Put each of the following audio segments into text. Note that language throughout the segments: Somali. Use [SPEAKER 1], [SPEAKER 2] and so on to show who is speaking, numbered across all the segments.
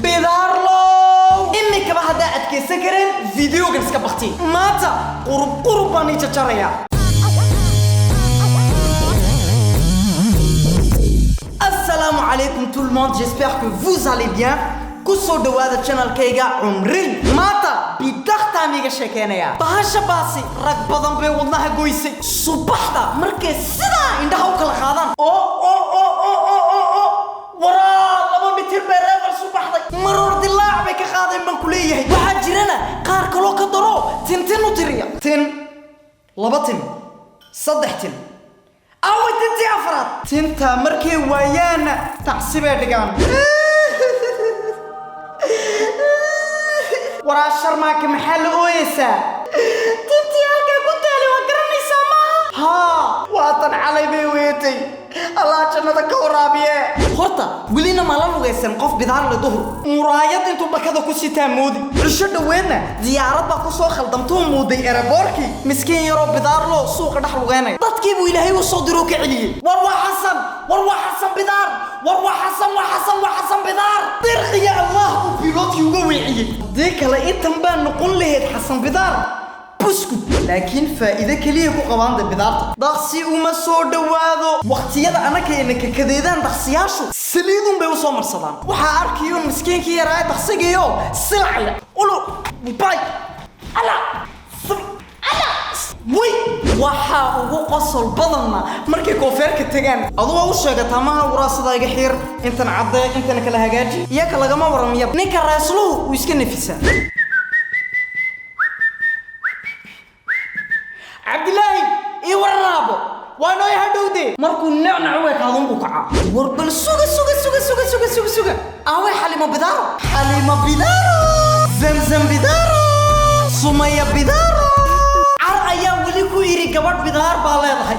[SPEAKER 1] بيدارلو إني كما هدا أتكي سكرين فيديو جنسك بختي ماتا قرب باني تشاريا. Assalamu alaikum tout le monde, j'espère que vous allez bien. Kuso de wada channel kayga umri mata bidaqta amiga sheekeynaya bahasha baasi rag badan bay wadnaha goysay subaxda markay sida indhaha u kala qaadaan wara laba mitir bay reer subaxda maror dilaac bay ka qaadeen man kuleeyahay waxa jirana qaar kale ka daro tintin u tiriya tin laba tin saddex tin أو تنتي أفراد تنتا مركي ويانا تعصيبه دقان ورا الشرماك محل أويسا تنتي هكا قلت لي وقرني سما ها وطن علي بيويتي الله جنة كورابيه horta wilina malan lugaysan qof bidar la duhur muraayad intuu bakada ku sitaa moodi cisho dhaweena diyaarad ba ku soo khaldamto mooday airportki miskiin yaro bidar loo suuq dhax lugeynay dadkii buu ilaahay u soo diro ka celiyay war waa xasan bidar war waa xasan bidar dirqiya allah u pilotki ugu weeciyay deekala intan baan noqon lahayd xasan bidar buskud laakiin faa'iido kaliya ku qabaan bidaarta daqsi uma soo dhawaado waqtiyada anaka inaka kadeedaan daqsiyaashu saliidun bay u soo marsadaan waxa arkiyo miskiinkii yaraa daqsigayo silcaya ulu bay ala way waxa ugu qosol badanna markay koofeerka tagaan adoo u sheegata ma waraasada iga xir intan cadde intan kala hagaaji iyaga laga ma waramiyo ninka raasluhu uu iska nafisaa عبد الله يورابو وانا يهدودي مركو نعنع ويكادون بكعا وربل سوغا اوي حليمة بدارو زمزم بدارو سمية بدارو عر ايام وليكو يري قبط بدار باليضحي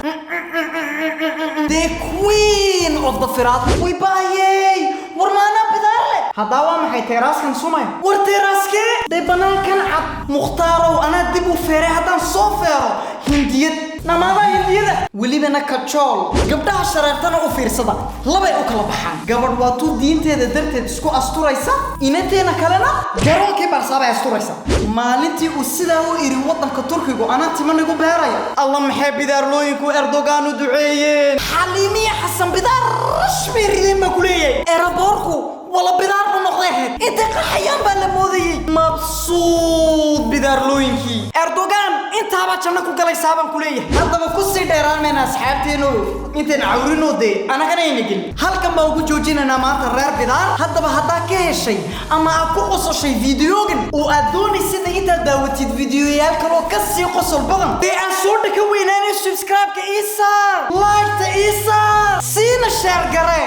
[SPEAKER 1] The queen of the فرات ويبايي ورمانا بدارلي هذا وامحي تيراس كان سمية ور تيراسكي دي بنان كان عب مختارو انا ديبو فيري هدان صوفيرو هندية نماذا هندية ولي بنا كتشول قبلها شرارتنا أوفير صدا لبي أكل بحان قبل واتو دين تيدا درتي تسكو أستوريسا إنتينا كلنا جرون كبار صابع أستوريسا مالنتي أسيدا هو إيري وطن كتركيكو أنا تمنيكو بهرايا الله محب بدار لوينكو أردوغان ودعيين حليمي حسن بدار رشمي ريدين مكوليين إيرابوركو والله بدار بنقضيهن انت قحيان بالموذي مبسوط بدار لوينكي اردوغان انت هبا جنكو قلي سابان كليه هذا بكسي ديران من اصحابتينو انت نعورينو دي انا كان ينقل هل كان باوكو جوجيننا مانتا رير بدار هذا كهشي اما اكو قصو شي فيديوغن وادوني سيدا انت داوتيد فيديويال كرو كسي قصو البضن دي انصورتك ويناني سبسكرايب كإيسا لايك تإيسا سينا الشير قري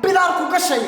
[SPEAKER 1] بداركو كشي